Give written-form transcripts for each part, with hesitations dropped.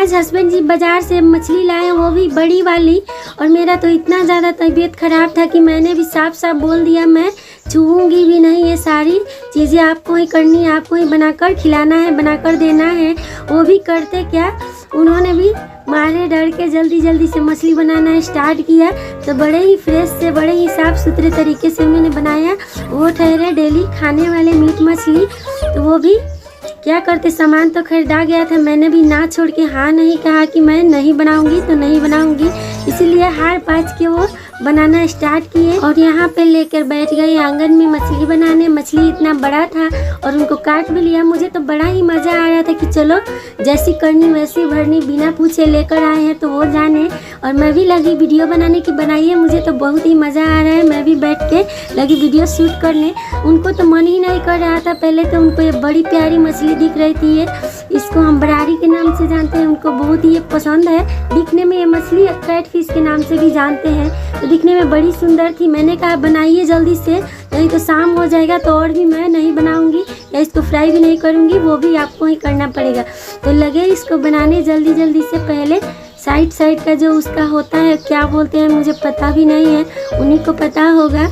आज हस्बैंड जी बाज़ार से मछली लाए, वो भी बड़ी वाली। और मेरा तो इतना ज़्यादा तबीयत ख़राब था कि मैंने भी साफ साफ बोल दिया मैं छूऊंगी भी नहीं, ये सारी चीज़ें आपको ही करनी है, आपको ही बनाकर खिलाना है, बनाकर देना है। वो भी करते क्या, उन्होंने भी मारे डर के जल्दी जल्दी से मछली बनाना स्टार्ट किया। तो बड़े ही फ्रेश से, बड़े ही साफ़ सुथरे तरीके से उन्होंने बनाया। वो ठहरे डेली खाने वाले मीट मछली, तो वो भी क्या करते, सामान तो खरीदा गया था, मैंने भी ना छोड़ के हाँ नहीं कहा कि मैं नहीं बनाऊंगी तो नहीं बनाऊंगी। इसीलिए हार पाँच के वो बनाना स्टार्ट किए और यहाँ पे लेकर बैठ गए आंगन में मछली बनाने। मछली इतना बड़ा था और उनको काट भी लिया। मुझे तो बड़ा ही मज़ा आ रहा था कि चलो जैसी करनी वैसी भरनी, बिना पूछे लेकर आए हैं तो वो जाने। और मैं भी लगी वीडियो बनाने की, बनाइए, मुझे तो बहुत ही मज़ा आ रहा है। मैं भी बैठ के लगी वीडियो शूट करने। उनको तो मन ही नहीं कर रहा था। पहले तो उनको ये बड़ी प्यारी मछली दिख रही थी, ये इसको हम बरारी के नाम से जानते हैं, उनको बहुत ही ये पसंद है। दिखने में ये मछली कैट फिश के नाम से भी जानते हैं, तो दिखने में बड़ी सुंदर थी। मैंने कहा बनाइए जल्दी से, नहीं तो शाम हो जाएगा तो और भी मैं नहीं बनाऊंगी या इसको फ्राई भी नहीं करूंगी, वो भी आपको ही करना पड़ेगा। तो लगे इसको बनाने जल्दी जल्दी से। पहले साइड साइड का जो उसका होता है, क्या बोलते हैं मुझे पता भी नहीं है, उन्हीं को पता होगा,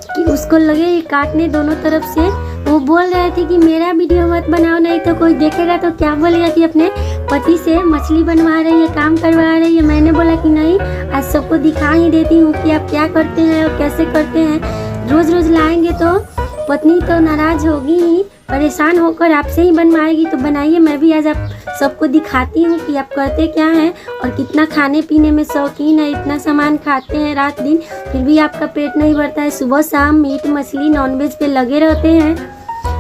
कि उसको लगे ये काटने दोनों तरफ से। वो बोल रहे थे कि मेरा वीडियो मत बनाओ, नहीं तो कोई देखेगा तो क्या बोलेगा कि अपने पति से मछली बनवा रही है, काम करवा रही है। मैंने बोला कि नहीं, आज सबको दिखा ही देती हूँ कि आप क्या करते हैं और कैसे करते हैं। रोज़ रोज़ लाएंगे तो पत्नी तो नाराज़ होगी ही, परेशान होकर आपसे ही बनवाएगी। तो बनाइए, मैं भी आज आप सबको दिखाती हूँ कि आप करते क्या हैं और कितना खाने पीने में शौकीन है। इतना सामान खाते हैं रात दिन, फिर भी आपका पेट नहीं भरता है। सुबह शाम मीट मछली नॉनवेज पे लगे रहते हैं।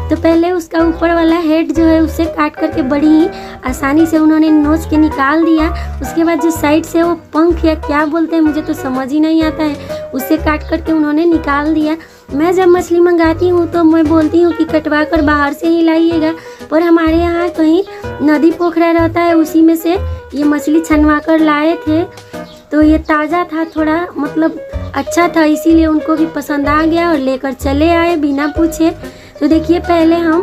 तो पहले उसका ऊपर वाला हेड जो है उसे काट करके बड़ी ही आसानी से उन्होंने नोच के निकाल दिया। उसके बाद जो साइड से वो पंख या क्या बोलते हैं मुझे तो समझ ही नहीं आता है, उसे काट करके उन्होंने निकाल दिया। मैं जब मछली मंगाती हूँ तो मैं बोलती हूँ कि कटवा कर बाहर से ही लाइएगा, पर हमारे यहाँ कहीं नदी पोखरा रहता है, उसी में से ये मछली छनवा कर लाए थे। तो ये ताज़ा था, थोड़ा मतलब अच्छा था, इसीलिए उनको भी पसंद आ गया और लेकर चले आए बिना पूछे। तो देखिए पहले हम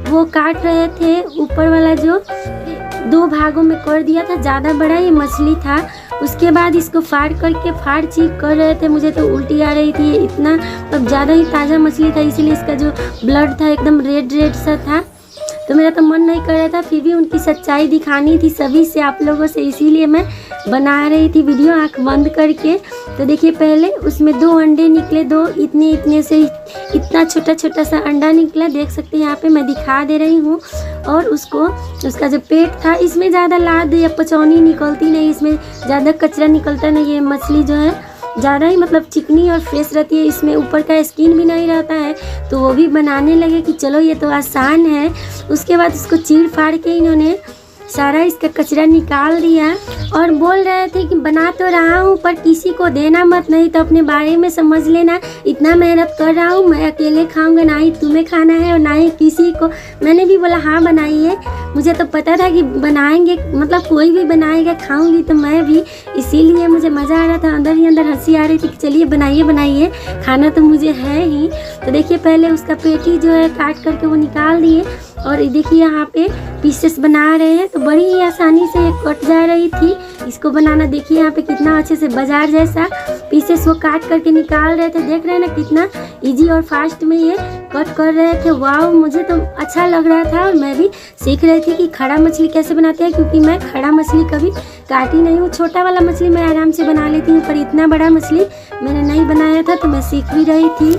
वो काट रहे थे, ऊपर वाला जो 2 भागों में कर दिया था, ज़्यादा बड़ा ये मछली था। उसके बाद इसको फाड़ करके फाड़ चीक कर रहे थे, मुझे तो उल्टी आ रही थी, इतना मतलब ज़्यादा ही ताज़ा मछली था, इसीलिए इसका जो ब्लड था एकदम रेड रेड सा था। तो मेरा तो मन नहीं कर रहा था, फिर भी उनकी सच्चाई दिखानी थी सभी से, आप लोगों से, इसीलिए मैं बना रही थी वीडियो आँख बंद करके। तो देखिए पहले उसमें 2 अंडे निकले, 2 इतने इतने से, इतना छोटा छोटा सा अंडा निकला, देख सकते हैं यहाँ पे मैं दिखा दे रही हूँ। और उसको, उसका जो पेट था, इसमें ज़्यादा लाद या पचौनी निकलती नहीं, इसमें ज़्यादा कचरा निकलता नहीं। ये मछली जो है ज़्यादा ही मतलब चिकनी और फ्रेश रहती है, इसमें ऊपर का स्किन भी नहीं रहता है। तो वो भी बनाने लगे कि चलो ये तो आसान है। उसके बाद इसको चीर फाड़ के इन्होंने सारा इसका कचरा निकाल दिया और बोल रहे थे कि बना तो रहा हूँ पर किसी को देना मत, नहीं तो अपने बारे में समझ लेना, इतना मेहनत कर रहा हूँ, मैं अकेले खाऊंगा, ना ही तुम्हें खाना है और ना ही किसी को। मैंने भी बोला हाँ बनाइए, मुझे तो पता था कि बनाएंगे, मतलब कोई भी बनाएगा खाऊंगी तो मैं भी, इसीलिए मुझे मज़ा आ रहा था, अंदर ही अंदर हंसी आ रही थी कि चलिए बनाइए बनाइए, खाना तो मुझे है ही। तो देखिए पहले उसका पेटी जो है काट करके वो निकाल दिए और देखिए यहाँ पे पीसेस बना रहे हैं। तो बड़ी ही आसानी से कट जा रही थी इसको बनाना। देखिए यहाँ पे कितना अच्छे से बाजार जैसा पीसेस वो काट करके निकाल रहे थे, देख रहे हैं ना कितना इजी और फास्ट में ये कट कर रहे थे। वाह, मुझे तो अच्छा लग रहा था और मैं भी सीख रही थी कि खड़ा मछली कैसे बनाते हैं, क्योंकि मैं खड़ा मछली कभी काटी नहीं हूँ। छोटा वाला मछली मैं आराम से बना लेती हूँ, पर इतना बड़ा मछली मैंने नहीं बनाया था, तो मैं सीख भी रही थी।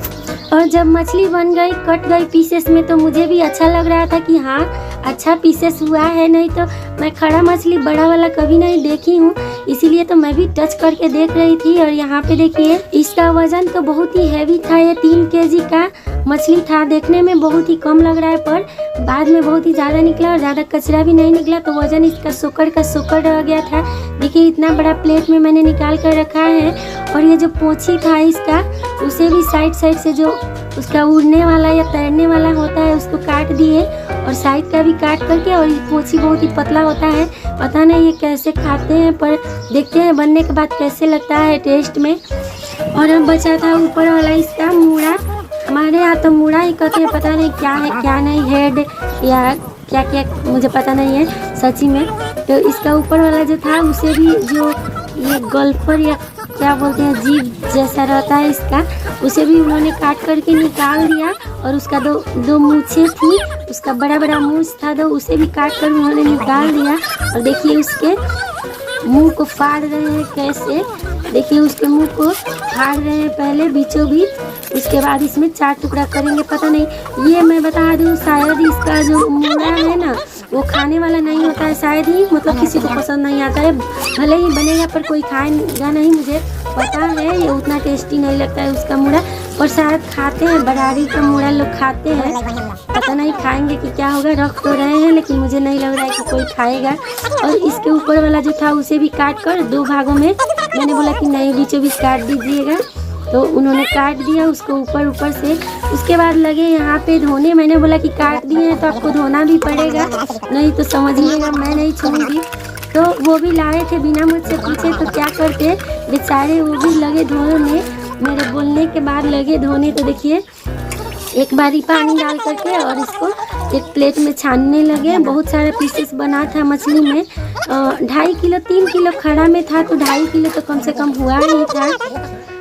और जब मछली बन गई, कट गई पीसेस में, तो मुझे भी अच्छा लग रहा था कि हाँ अच्छा पीसेस हुआ है, नहीं तो मैं खड़ा मछली बड़ा वाला कभी नहीं देखी हूँ, इसीलिए तो मैं भी टच करके देख रही थी। और यहाँ पे देखिए इसका वजन तो बहुत ही हैवी था, ये 3 केजी का मछली था। देखने में बहुत ही कम लग रहा है, पर बाद में बहुत ही ज़्यादा निकला और ज़्यादा कचरा भी नहीं निकला, तो वजन इसका सोकर का सोकर रह गया था। देखिए इतना बड़ा प्लेट में मैंने निकाल कर रखा है। और ये जो पोंछी था इसका, उसे भी साइड साइड से जो उसका उड़ने वाला या तैरने वाला होता है उसको काट दिए, और साइड का भी काट करके। और ये पोंछी बहुत ही पतला होता है, पता नहीं ये कैसे खाते हैं, पर देखते हैं बनने के बाद कैसे लगता है टेस्ट में। और अब बचा था ऊपर वाला इसका मूड़ा, हमारे यहाँ तो मूड़ा ही कहते हैं, पता नहीं क्या है क्या नहीं, हेड या क्या क्या मुझे पता नहीं है सच्ची में। तो इसका ऊपर वाला जो था उसे भी जो ये गल्फर या क्या बोलते हैं जीभ जैसा रहता है इसका, उसे भी उन्होंने काट करके निकाल दिया। और उसका दो मूछें थी, उसका बड़ा बड़ा मूछ था तो उसे भी काट कर उन्होंने निकाल दिया। और देखिए उसके मुंह को फाड़ रहे हैं कैसे, देखिए उसके मुंह को फाड़ रहे हैं पहले बीचों बीच, उसके बाद इसमें 4 टुकड़ा करेंगे। पता नहीं, ये मैं बता दूं शायद इसका जो मुड़ा है ना वो खाने वाला नहीं होता है शायद ही, मतलब किसी को पसंद नहीं आता है। भले ही बनेगा पर कोई खाएगा नहीं, मुझे पता है ये उतना टेस्टी नहीं लगता है उसका मुड़ा। और शायद खाते हैं, बरारी का मुड़ा लोग खाते हैं, पता नहीं खाएंगे कि क्या होगा। रख तो रहे हैं लेकिन मुझे नहीं लग रहा है कि कोई खाएगा। और इसके ऊपर वाला जो था उसे भी काट कर 2 भागों में, मैंने बोला कि नहीं बीचों बीच काट दीजिएगा, तो उन्होंने काट दिया उसको ऊपर से। उसके बाद लगे यहाँ पे धोने, मैंने बोला कि काट दिए हैं तो आपको धोना भी पड़ेगा, नहीं तो समझिएगा मैं नहीं छूऊंगी। तो वो भी लाए थे बिना मुझसे पूछे, तो क्या करते बेचारे, वो भी लगे धोने, मेरे बोलने के बाद लगे धोने। तो देखिए एक बारी पानी डाल करके और इसको एक प्लेट में छानने लगे। बहुत सारे पीसेस बना था मछली में, 2.5 किलो 3 किलो खड़ा में था, तो 2.5 किलो तो कम से कम हुआ ही था।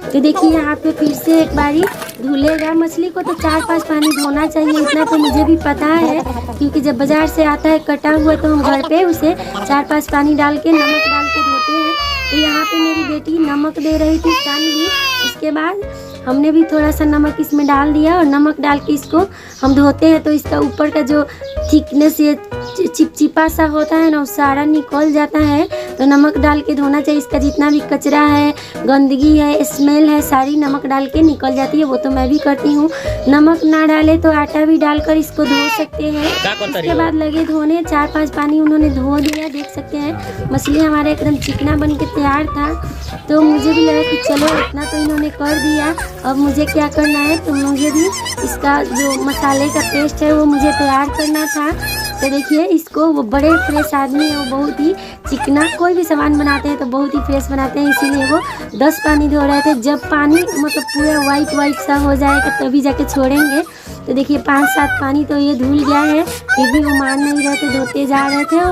तो देखिए यहाँ पे फिर से एक बारी धुलेगा। मछली को तो 4-5 पानी धोना चाहिए, इतना तो मुझे भी पता है, क्योंकि जब बाजार से आता है कटा हुआ तो हम घर पे उसे 4-5 पानी डाल के नमक डाल के धोते हैं। तो यहाँ पे मेरी बेटी नमक दे रही थी भी। उसके बाद हमने भी थोड़ा सा नमक इसमें डाल दिया और नमक डाल के इसको हम धोते हैं। तो इसका ऊपर का जो थिकनेस ये चिपचिपा सा होता है ना, वो सारा निकल जाता है। तो नमक डाल के धोना चाहिए, इसका जितना भी कचरा है, गंदगी है, स्मेल है, सारी नमक डाल के निकल जाती है। वो तो मैं भी करती हूँ। नमक ना डाले तो आटा भी डालकर इसको धो सकते हैं। उसके बाद लगे धोने, 4-5 पानी उन्होंने धो दिया। देख सकते हैं मछली हमारा एकदम चिकना बन के तैयार था। तो मुझे भी लगा कि चलो इतना तो इन्होंने कर दिया, अब मुझे क्या करना है, तो मुझे भी इसका जो मसाले का पेस्ट है वो मुझे तैयार करना था। तो देखिए इसको, वो बड़े फ्रेश आदमी है, वो बहुत ही चिकना, कोई भी सामान बनाते हैं तो बहुत ही फ्रेश बनाते हैं, इसीलिए वो 10 पानी धो रहे थे। जब पानी मतलब पूरा वाइट सा हो जाएगा तभी जाके छोड़ेंगे। तो देखिए 5-7 पानी तो ये धुल गया है, फिर भी वो मान नहीं रहे थे, धोते जा रहे थे।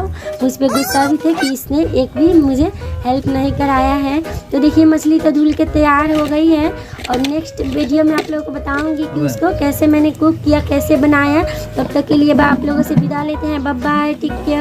मुझ पर गुस्सा भी थे कि इसने एक भी मुझे हेल्प नहीं कराया है। तो देखिए मछली तो धुल के तैयार हो गई है, और नेक्स्ट वीडियो में आप लोगों को बताऊंगी कि उसको कैसे मैंने कुक किया, कैसे बनाया। तब तक के लिए आप लोगों से विदा लेते हैं, बाय बाय, टेक केयर।